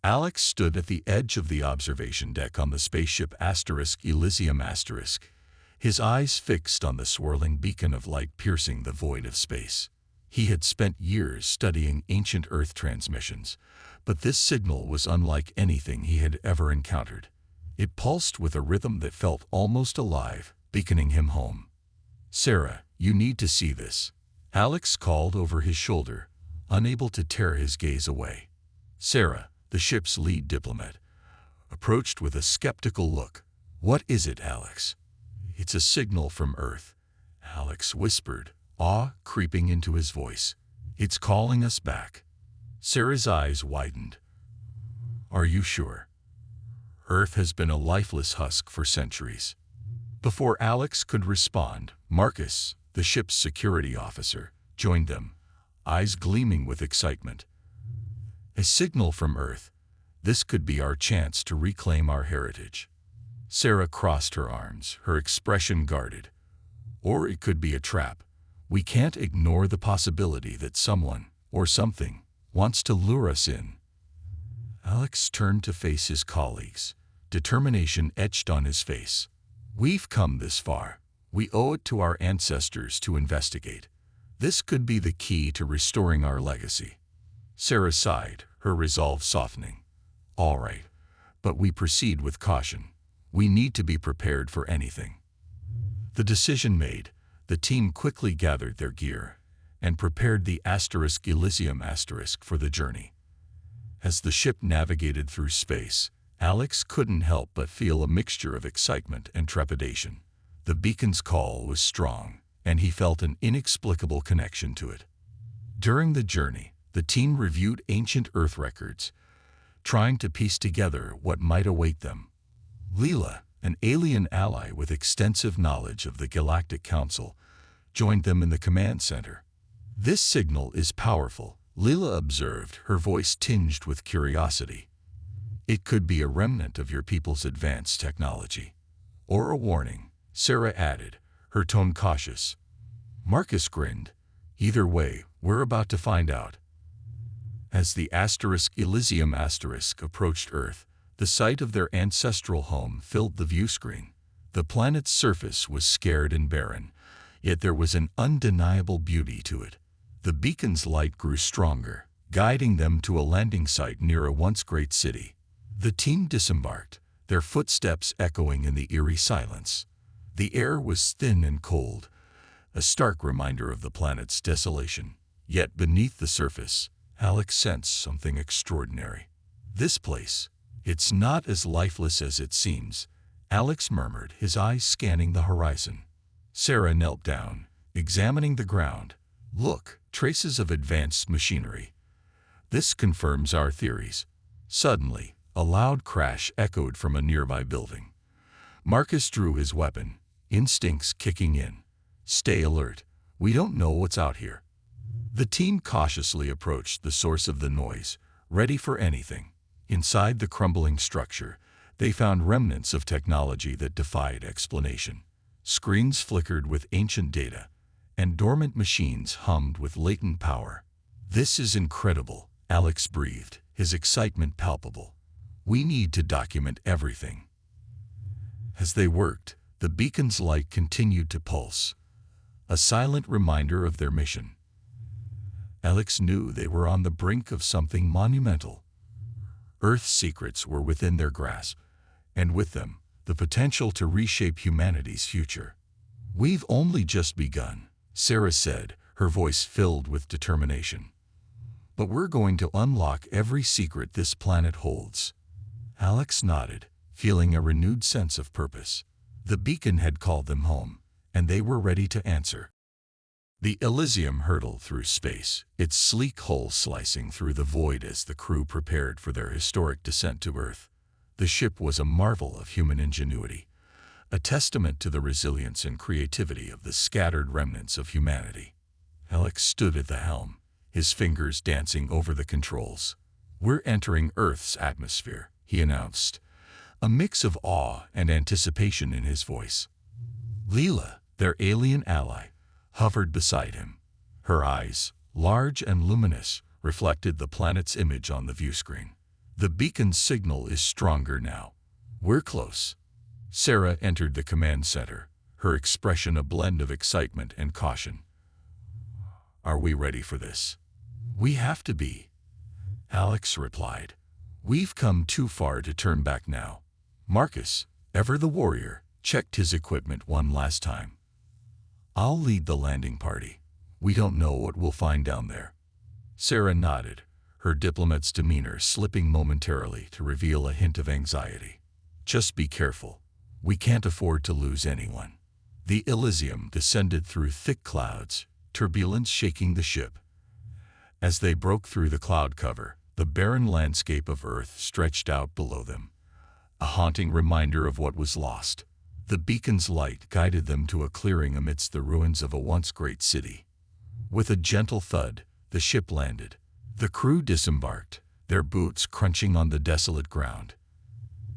Alex stood at the edge of the observation deck on the spaceship Elysium *, his eyes fixed on the swirling beacon of light piercing the void of space. He had spent years studying ancient Earth transmissions, but this signal was unlike anything he had ever encountered. It pulsed with a rhythm that felt almost alive, beckoning him home. "Sarah, you need to see this," Alex called over his shoulder, unable to tear his gaze away. Sarah, the ship's lead diplomat, approached with a skeptical look. "What is it, Alex?" "It's a signal from Earth," Alex whispered, awe creeping into his voice. "It's calling us back." Sarah's eyes widened. "Are you sure?" "Earth has been a lifeless husk for centuries." Before Alex could respond, Marcus, the ship's security officer, joined them, eyes gleaming with excitement. "A signal from Earth. This could be our chance to reclaim our heritage." Sarah crossed her arms, her expression guarded. "Or it could be a trap. We can't ignore the possibility that someone, or something, wants to lure us in." Alex turned to face his colleagues, determination etched on his face. "We've come this far. We owe it to our ancestors to investigate. This could be the key to restoring our legacy." Sarah sighed, her resolve softening. "All right, but we proceed with caution. We need to be prepared for anything." The decision made, the team quickly gathered their gear and prepared the Elysium * for the journey. As the ship navigated through space, Alex couldn't help but feel a mixture of excitement and trepidation. The beacon's call was strong, and he felt an inexplicable connection to it. During the journey, the team reviewed ancient Earth records, trying to piece together what might await them. Leela, an alien ally with extensive knowledge of the Galactic Council, joined them in the command center. "This signal is powerful," Leela observed, her voice tinged with curiosity. "It could be a remnant of your people's advanced technology." "Or a warning," Sarah added, her tone cautious. Marcus grinned. "Either way, we're about to find out." As the Elysium * approached Earth, the sight of their ancestral home filled the view screen. The planet's surface was scarred and barren, yet there was an undeniable beauty to it. The beacon's light grew stronger, guiding them to a landing site near a once great city. The team disembarked, their footsteps echoing in the eerie silence. The air was thin and cold, a stark reminder of the planet's desolation. Yet beneath the surface, Alex sensed something extraordinary. "This place, it's not as lifeless as it seems," Alex murmured, his eyes scanning the horizon. Sarah knelt down, examining the ground. "Look, traces of advanced machinery. This confirms our theories." Suddenly, a loud crash echoed from a nearby building. Marcus drew his weapon, instincts kicking in. "Stay alert. We don't know what's out here." The team cautiously approached the source of the noise, ready for anything. Inside the crumbling structure, they found remnants of technology that defied explanation. Screens flickered with ancient data, and dormant machines hummed with latent power. "This is incredible," Alex breathed, his excitement palpable. "We need to document everything." As they worked, the beacon's light continued to pulse, a silent reminder of their mission. Alex knew they were on the brink of something monumental. Earth's secrets were within their grasp, and with them, the potential to reshape humanity's future. "We've only just begun," Sarah said, her voice filled with determination. "But we're going to unlock every secret this planet holds." Alex nodded, feeling a renewed sense of purpose. The beacon had called them home, and they were ready to answer. The Elysium hurtled through space, its sleek hull slicing through the void as the crew prepared for their historic descent to Earth. The ship was a marvel of human ingenuity, a testament to the resilience and creativity of the scattered remnants of humanity. Alex stood at the helm, his fingers dancing over the controls. "We're entering Earth's atmosphere," he announced, a mix of awe and anticipation in his voice. Leela, their alien ally, hovered beside him. Her eyes, large and luminous, reflected the planet's image on the view screen. The beacon's signal is stronger now. We're close. Sarah entered the command center, her expression a blend of excitement and caution. Are we ready for this? We have to be. Alex replied. We've come too far to turn back now. Marcus, ever the warrior, checked his equipment one last time. I'll lead the landing party. We don't know what we'll find down there. Sarah nodded, her diplomat's demeanor slipping momentarily to reveal a hint of anxiety. Just be careful. We can't afford to lose anyone. The Elysium descended through thick clouds, turbulence shaking the ship. As they broke through the cloud cover, the barren landscape of Earth stretched out below them, a haunting reminder of what was lost. The beacon's light guided them to a clearing amidst the ruins of a once great city. With a gentle thud, the ship landed. The crew disembarked, their boots crunching on the desolate ground.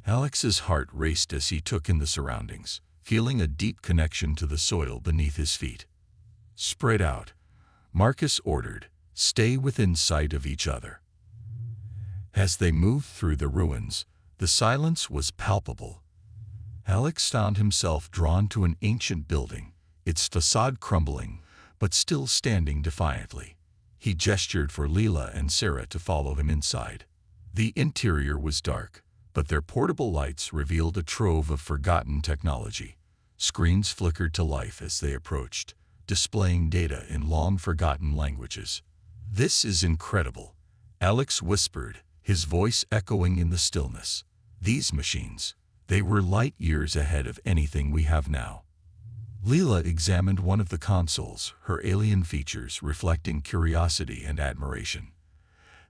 Alex's heart raced as he took in the surroundings, feeling a deep connection to the soil beneath his feet. Spread out, Marcus ordered, stay within sight of each other. As they moved through the ruins, the silence was palpable. Alex found himself drawn to an ancient building, its facade crumbling, but still standing defiantly. He gestured for Leela and Sarah to follow him inside. The interior was dark, but their portable lights revealed a trove of forgotten technology. Screens flickered to life as they approached, displaying data in long-forgotten languages. This is incredible, Alex whispered, his voice echoing in the stillness. These machines, they were light years ahead of anything we have now. Leela examined one of the consoles, her alien features reflecting curiosity and admiration.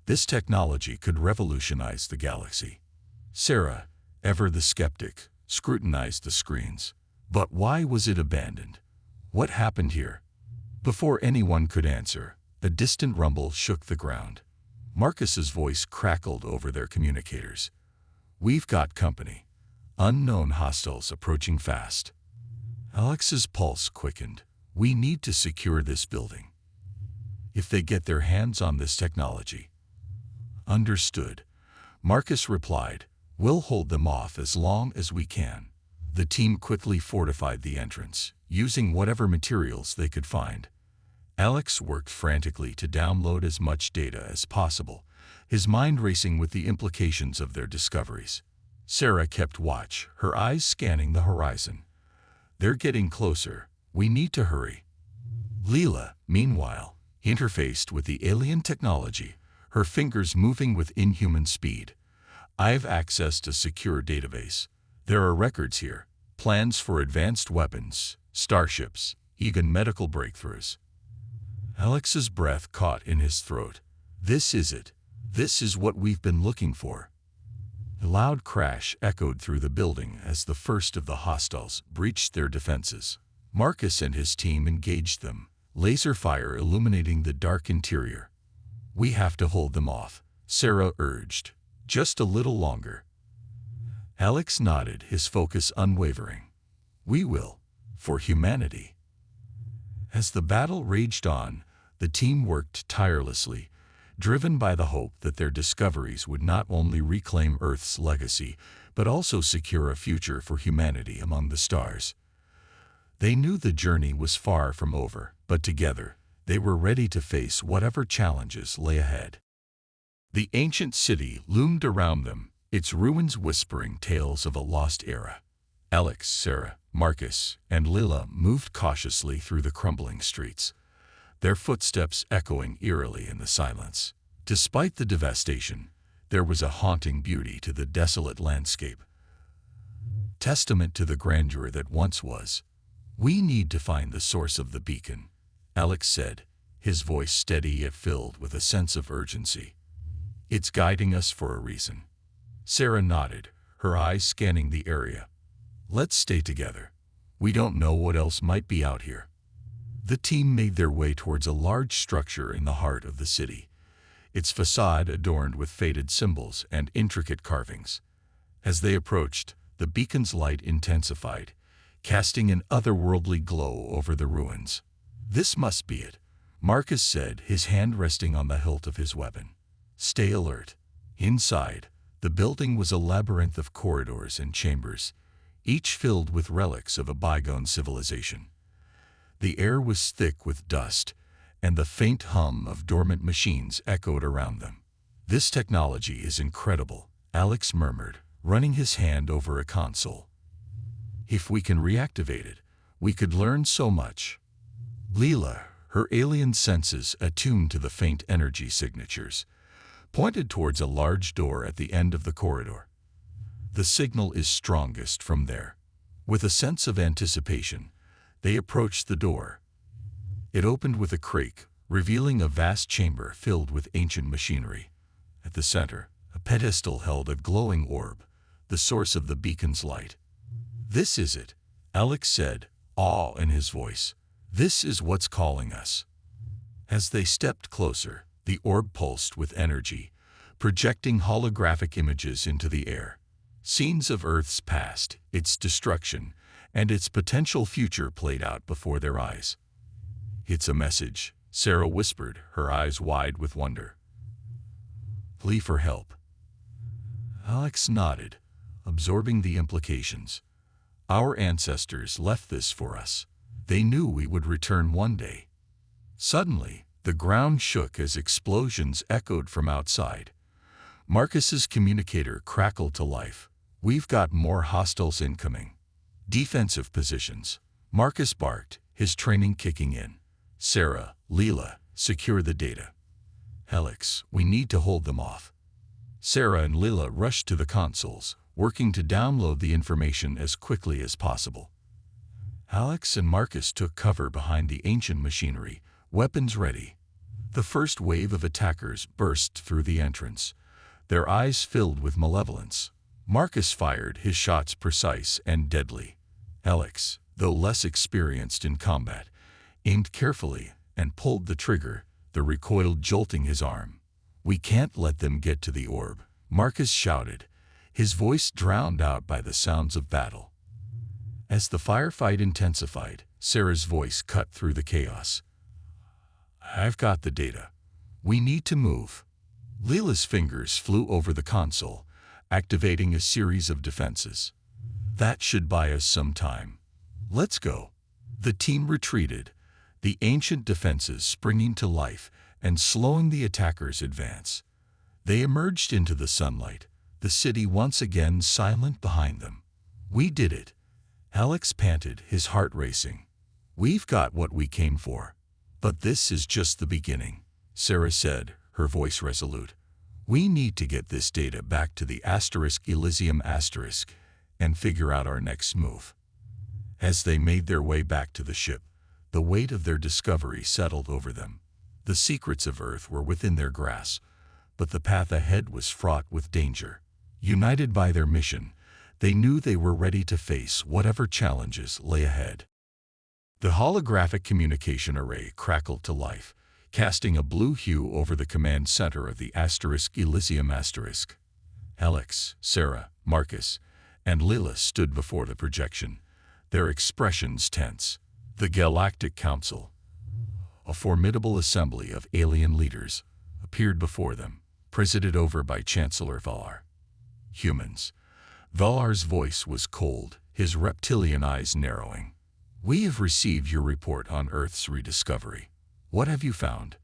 This technology could revolutionize the galaxy. Sarah, ever the skeptic, scrutinized the screens. But why was it abandoned? What happened here? Before anyone could answer, a distant rumble shook the ground. Marcus's voice crackled over their communicators. We've got company. Unknown hostiles approaching fast. Alex's pulse quickened. We need to secure this building. If they get their hands on this technology. Understood. Marcus replied. We'll hold them off as long as we can. The team quickly fortified the entrance, using whatever materials they could find. Alex worked frantically to download as much data as possible, his mind racing with the implications of their discoveries. Sarah kept watch, her eyes scanning the horizon. They're getting closer. We need to hurry. Leela, meanwhile, interfaced with the alien technology, her fingers moving with inhuman speed. I've accessed a secure database. There are records here, plans for advanced weapons, starships, even medical breakthroughs. Alex's breath caught in his throat. This is it. This is what we've been looking for. A loud crash echoed through the building as the first of the hostiles breached their defenses. Marcus and his team engaged them, laser fire illuminating the dark interior. We have to hold them off, Sarah urged. Just a little longer. Alex nodded, his focus unwavering. We will, for humanity. As the battle raged on, the team worked tirelessly, driven by the hope that their discoveries would not only reclaim Earth's legacy, but also secure a future for humanity among the stars. They knew the journey was far from over, but together, they were ready to face whatever challenges lay ahead. The ancient city loomed around them, its ruins whispering tales of a lost era. Alex, Sarah, Marcus, and Leela moved cautiously through the crumbling streets, their footsteps echoing eerily in the silence. Despite the devastation, there was a haunting beauty to the desolate landscape, testament to the grandeur that once was. We need to find the source of the beacon, Alex said, his voice steady yet filled with a sense of urgency. It's guiding us for a reason. Sarah nodded, her eyes scanning the area. Let's stay together. We don't know what else might be out here. The team made their way towards a large structure in the heart of the city, its facade adorned with faded symbols and intricate carvings. As they approached, the beacon's light intensified, casting an otherworldly glow over the ruins. This must be it, Marcus said, his hand resting on the hilt of his weapon. Stay alert. Inside, The building was a labyrinth of corridors and chambers, each filled with relics of a bygone civilization. The air was thick with dust, and the faint hum of dormant machines echoed around them. "This technology is incredible," Alex murmured, running his hand over a console. "If we can reactivate it, we could learn so much." Leela, her alien senses attuned to the faint energy signatures, pointed towards a large door at the end of the corridor. "The signal is strongest from there." With a sense of anticipation, they approached the door. It opened with a creak, revealing a vast chamber filled with ancient machinery. At the center, a pedestal held a glowing orb, the source of the beacon's light. "This is it," Alex said, awe in his voice. "This is what's calling us." As they stepped closer, the orb pulsed with energy, projecting holographic images into the air. Scenes of Earth's past, its destruction, and its potential future played out before their eyes. "It's a message," Sarah whispered, her eyes wide with wonder. "Plea for help." Alex nodded, absorbing the implications. "Our ancestors left this for us. They knew we would return one day." Suddenly, the ground shook as explosions echoed from outside. Marcus's communicator crackled to life. "We've got more hostiles incoming." "Defensive positions," Marcus barked, his training kicking in. "Sarah, Leela, secure the data." "Alex, we need to hold them off." Sarah and Leela rushed to the consoles, working to download the information as quickly as possible. Alex and Marcus took cover behind the ancient machinery, weapons ready. The first wave of attackers burst through the entrance, their eyes filled with malevolence. Marcus fired, his shots precise and deadly. Alex, though less experienced in combat, aimed carefully and pulled the trigger, the recoil jolting his arm. "We can't let them get to the orb," Marcus shouted, his voice drowned out by the sounds of battle. As the firefight intensified, Sarah's voice cut through the chaos. "I've got the data. We need to move." Leela's fingers flew over the console, activating a series of defenses. "That should buy us some time. Let's go." The team retreated, the ancient defenses springing to life and slowing the attackers' advance. They emerged into the sunlight, the city once again silent behind them. "We did it," Alex panted, his heart racing. "We've got what we came for." "But this is just the beginning," Sarah said, her voice resolute. "We need to get this data back to the Elysium and figure out our next move." As they made their way back to the ship, the weight of their discovery settled over them. The secrets of Earth were within their grasp, but the path ahead was fraught with danger. United by their mission, they knew they were ready to face whatever challenges lay ahead. The holographic communication array crackled to life, casting a blue hue over the command center of the Elysium. Alex, Sarah, Marcus, and Leela stood before the projection, their expressions tense. The Galactic Council, a formidable assembly of alien leaders, appeared before them, presided over by Chancellor Valar. "Humans." Valar's voice was cold, his reptilian eyes narrowing. "We have received your report on Earth's rediscovery. What have you found?"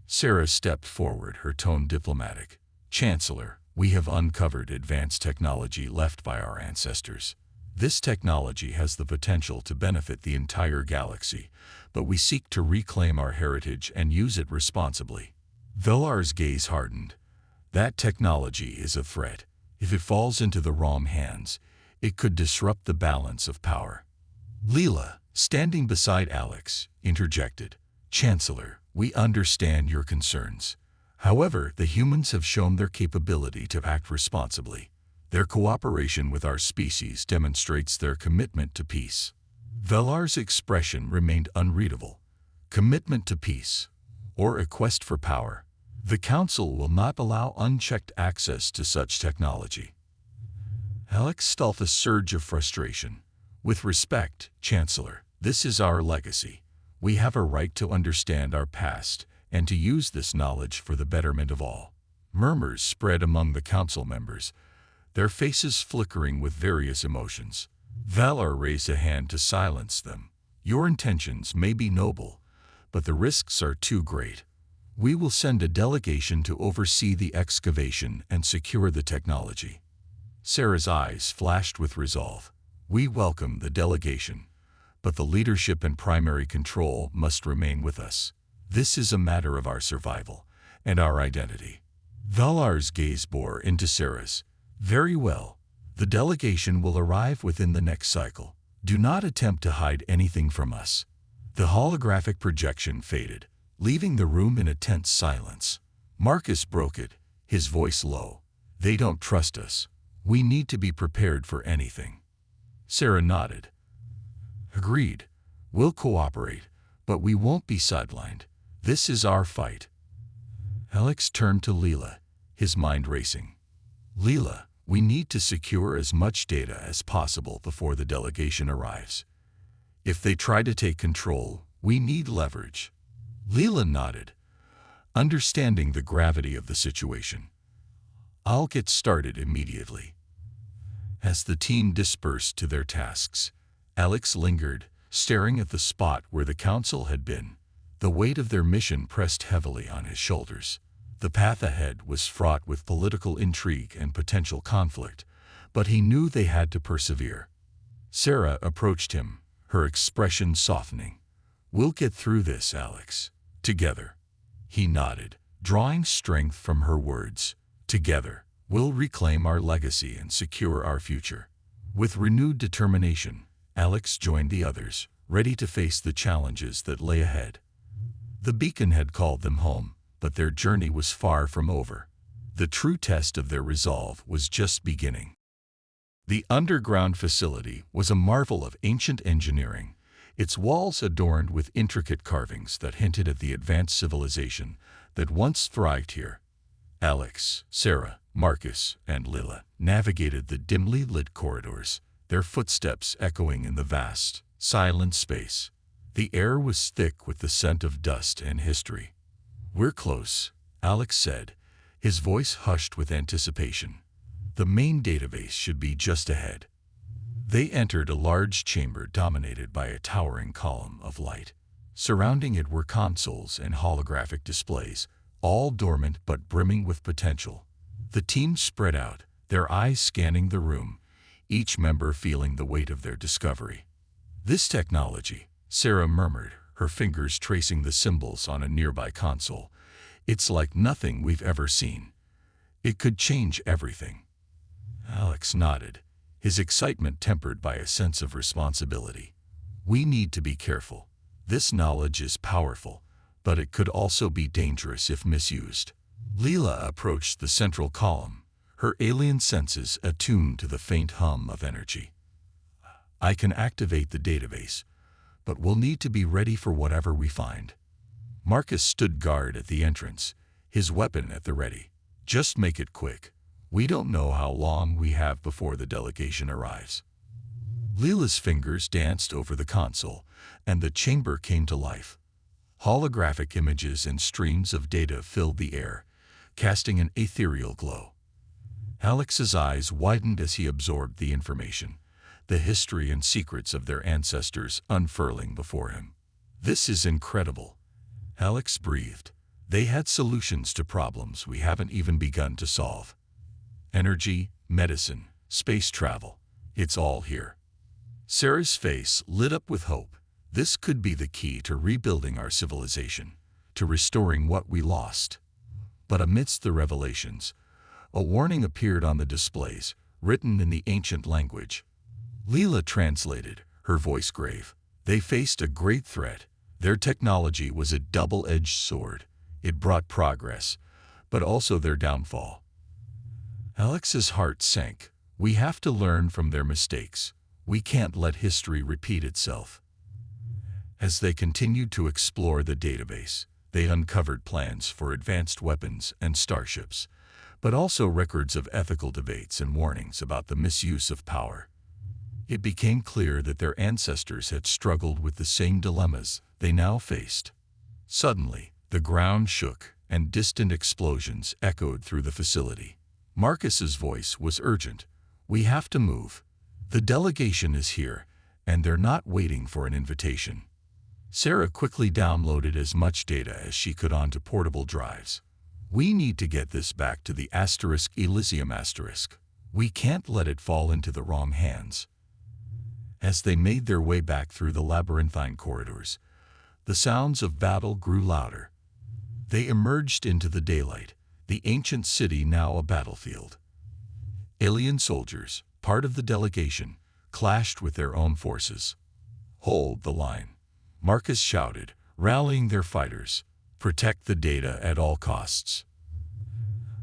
Sarah stepped forward, her tone diplomatic. "Chancellor, we have uncovered advanced technology left by our ancestors. This technology has the potential to benefit the entire galaxy, but we seek to reclaim our heritage and use it responsibly." Valar's gaze hardened. "That technology is a threat. If it falls into the wrong hands, it could disrupt the balance of power." Leela, standing beside Alex, interjected. "Chancellor, we understand your concerns. However, the humans have shown their capability to act responsibly. Their cooperation with our species demonstrates their commitment to peace." Valar's expression remained unreadable. Commitment to peace, or a quest for power. The Council will not allow unchecked access to such technology. Alex felt a surge of frustration. "With respect, Chancellor, this is our legacy. We have a right to understand our past and to use this knowledge for the betterment of all." Murmurs spread among the council members, their faces flickering with various emotions. Valar raised a hand to silence them. Your intentions may be noble, but the risks are too great. We will send a delegation to oversee the excavation and secure the technology. Sarah's eyes flashed with resolve. We welcome the delegation, but the leadership and primary control must remain with us. This is a matter of our survival and our identity. Valar's gaze bore into Sarah's. Very well. The delegation will arrive within the next cycle. Do not attempt to hide anything from us. The holographic projection faded, leaving the room in a tense silence. Marcus broke it, his voice low. They don't trust us. We need to be prepared for anything. Sarah nodded. Agreed. We'll cooperate, but we won't be sidelined. This is our fight. Alex turned to Leela, his mind racing. Leela, we need to secure as much data as possible before the delegation arrives. If they try to take control, we need leverage. Leela nodded, understanding the gravity of the situation. I'll get started immediately. As the team dispersed to their tasks, Alex lingered, staring at the spot where the council had been. The weight of their mission pressed heavily on his shoulders. The path ahead was fraught with political intrigue and potential conflict, but he knew they had to persevere. Sarah approached him, her expression softening. We'll get through this, Alex. Together. He nodded, drawing strength from her words. Together, we'll reclaim our legacy and secure our future. With renewed determination, Alex joined the others, ready to face the challenges that lay ahead. The beacon had called them home, but their journey was far from over. The true test of their resolve was just beginning. The underground facility was a marvel of ancient engineering, its walls adorned with intricate carvings that hinted at the advanced civilization that once thrived here. Alex, Sarah, Marcus, and Leela navigated the dimly lit corridors, their footsteps echoing in the vast, silent space. The air was thick with the scent of dust and history. We're close, Alex said, his voice hushed with anticipation. The main database should be just ahead. They entered a large chamber dominated by a towering column of light. Surrounding it were consoles and holographic displays, all dormant but brimming with potential. The team spread out, their eyes scanning the room, each member feeling the weight of their discovery. This technology, Sarah murmured, her fingers tracing the symbols on a nearby console. It's like nothing we've ever seen. It could change everything. Alex nodded, his excitement tempered by a sense of responsibility. We need to be careful. This knowledge is powerful, but it could also be dangerous if misused. Leela approached the central column, her alien senses attuned to the faint hum of energy. I can activate the database, but we'll need to be ready for whatever we find. Marcus stood guard at the entrance, his weapon at the ready. Just make it quick. We don't know how long we have before the delegation arrives. Leela's fingers danced over the console, and the chamber came to life. Holographic images and streams of data filled the air, casting an ethereal glow. Alex's eyes widened as he absorbed the information, the history and secrets of their ancestors unfurling before him. This is incredible, Alex breathed. They had solutions to problems we haven't even begun to solve. Energy, medicine, space travel, it's all here. Sarah's face lit up with hope. This could be the key to rebuilding our civilization, to restoring what we lost. But amidst the revelations, a warning appeared on the displays, written in the ancient language. Leela translated, her voice grave. They faced a great threat. Their technology was a double-edged sword. It brought progress, but also their downfall. Alex's heart sank. We have to learn from their mistakes. We can't let history repeat itself. As they continued to explore the database, they uncovered plans for advanced weapons and starships, but also records of ethical debates and warnings about the misuse of power. It became clear that their ancestors had struggled with the same dilemmas they now faced. Suddenly, the ground shook, and distant explosions echoed through the facility. Marcus's voice was urgent. "We have to move. The delegation is here, and they're not waiting for an invitation." Sarah quickly downloaded as much data as she could onto portable drives. "We need to get this back to the Elysium asterisk. We can't let it fall into the wrong hands." As they made their way back through the labyrinthine corridors, the sounds of battle grew louder. They emerged into the daylight, the ancient city now a battlefield. Alien soldiers, part of the delegation, clashed with their own forces. "Hold the line," Marcus shouted, rallying their fighters. "Protect the data at all costs."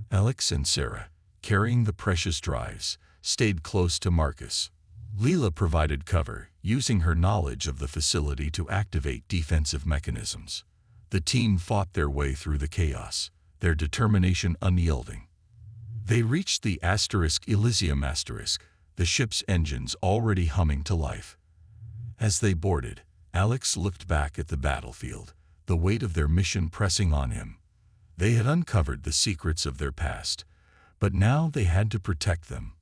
Alex and Sarah, carrying the precious drives, stayed close to Marcus. Leela provided cover, using her knowledge of the facility to activate defensive mechanisms. The team fought their way through the chaos, their determination unyielding. They reached the Elysium asterisk, the ship's engines already humming to life. As they boarded, Alex looked back at the battlefield, the weight of their mission pressing on him. They had uncovered the secrets of their past, but now they had to protect them.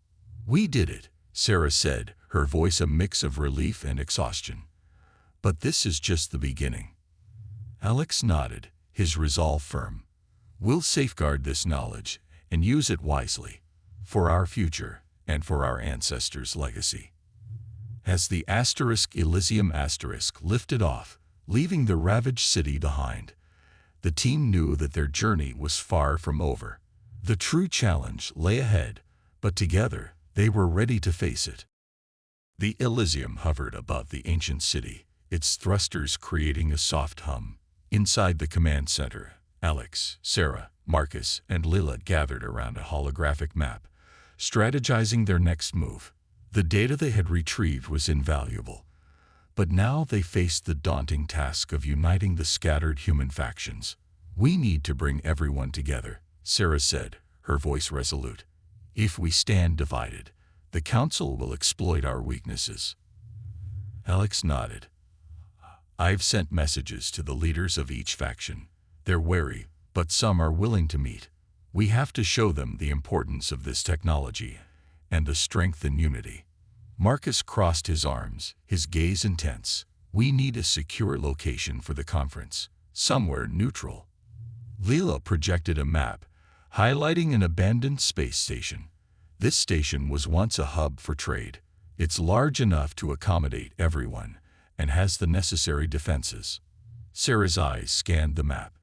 "We did it," Sarah said, her voice a mix of relief and exhaustion. "But this is just the beginning." Alex nodded, his resolve firm. "We'll safeguard this knowledge and use it wisely, for our future and for our ancestors' legacy." As the Elysium asterisk lifted off, leaving the ravaged city behind, the team knew that their journey was far from over. The true challenge lay ahead, but together they were ready to face it. The Elysium hovered above the ancient city, its thrusters creating a soft hum. Inside the command center, Alex, Sarah, Marcus, and Leela gathered around a holographic map, strategizing their next move. The data they had retrieved was invaluable, but now they faced the daunting task of uniting the scattered human factions. "We need to bring everyone together," Sarah said, her voice resolute. "If we stand divided, the Council will exploit our weaknesses." Alex nodded. "I've sent messages to the leaders of each faction. They're wary, but some are willing to meet. We have to show them the importance of this technology and the strength in unity." Marcus crossed his arms, his gaze intense. "We need a secure location for the conference, somewhere neutral." Leela projected a map, highlighting an abandoned space station. This station was once a hub for trade. It's large enough to accommodate everyone and has the necessary defenses. Sarah's eyes scanned the map.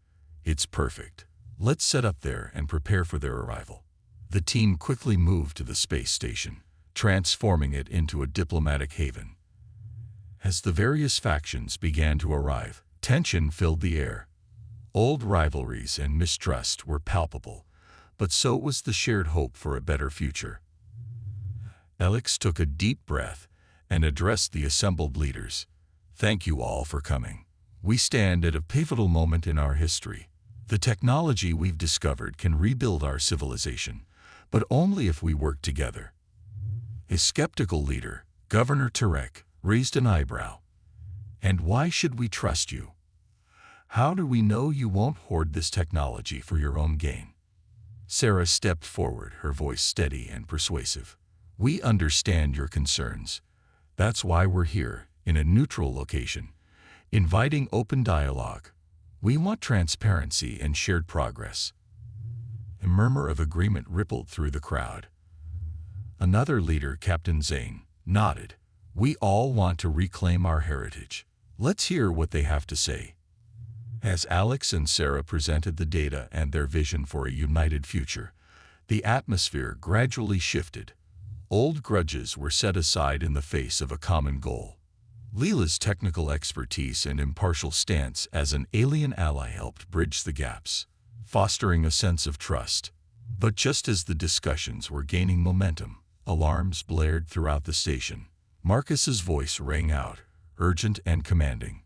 "It's perfect. Let's set up there and prepare for their arrival." The team quickly moved to the space station, transforming it into a diplomatic haven. As the various factions began to arrive, tension filled the air. Old rivalries and mistrust were palpable, but so was the shared hope for a better future. Alex took a deep breath and addressed the assembled leaders. "Thank you all for coming. We stand at a pivotal moment in our history. The technology we've discovered can rebuild our civilization, but only if we work together." A skeptical leader, Governor Tarek, raised an eyebrow. "And why should we trust you? How do we know you won't hoard this technology for your own gain?" Sarah stepped forward, her voice steady and persuasive. "We understand your concerns. That's why we're here, in a neutral location, inviting open dialogue. We want transparency and shared progress." A murmur of agreement rippled through the crowd. Another leader, Captain Zane, nodded. "We all want to reclaim our heritage. Let's hear what they have to say." As Alex and Sarah presented the data and their vision for a united future, the atmosphere gradually shifted. Old grudges were set aside in the face of a common goal. Leela's technical expertise and impartial stance as an alien ally helped bridge the gaps, fostering a sense of trust. But just as the discussions were gaining momentum, alarms blared throughout the station. Marcus's voice rang out, urgent and commanding.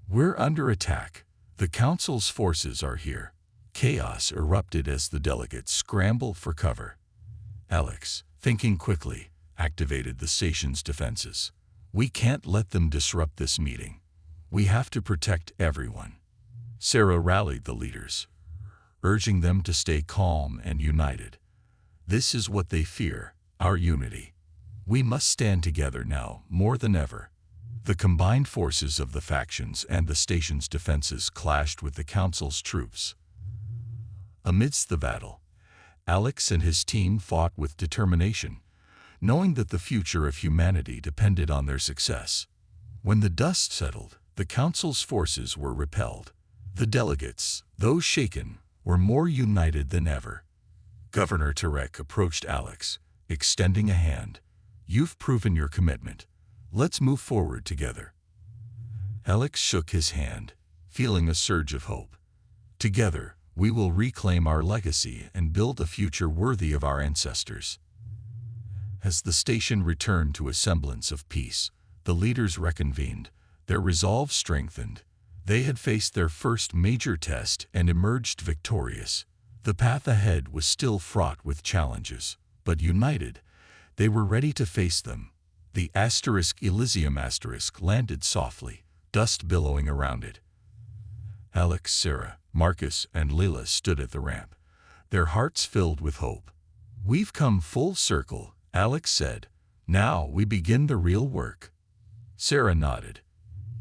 "We're under attack. The Council's forces are here." Chaos erupted as the delegates scrambled for cover. Alex, thinking quickly, activated the station's defenses. "We can't let them disrupt this meeting. We have to protect everyone." Sarah rallied the leaders. urging them to stay calm and united. This is what they fear, our unity. We must stand together now, more than ever. The combined forces of the factions and the station's defenses clashed with the Council's troops. Amidst the battle, Alex and his team fought with determination, knowing that the future of humanity depended on their success. When the dust settled, the Council's forces were repelled. The delegates, though shaken, were more united than ever. Governor Tarek approached Alex, extending a hand. "You've proven your commitment. Let's move forward together." Alex shook his hand, feeling a surge of hope. "Together, we will reclaim our legacy and build a future worthy of our ancestors." As the station returned to a semblance of peace, the leaders reconvened, their resolve strengthened. They had faced their first major test and emerged victorious. The path ahead was still fraught with challenges, but united, they were ready to face them. The Elysium landed softly, dust billowing around it. Alex, Sarah, Marcus, and Leela stood at the ramp, their hearts filled with hope. "We've come full circle," Alex said. "Now we begin the real work." Sarah nodded.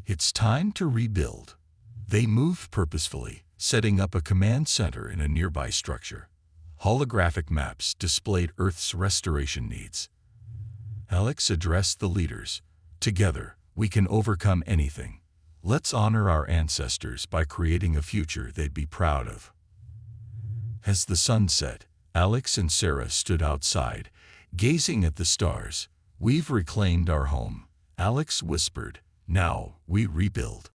"It's time to rebuild." They moved purposefully, setting up a command center in a nearby structure. Holographic maps displayed Earth's restoration needs. Alex addressed the leaders. "Together, we can overcome anything. Let's honor our ancestors by creating a future they'd be proud of." As the sun set, Alex and Sarah stood outside, gazing at the stars. "We've reclaimed our home," Alex whispered. "Now we rebuild."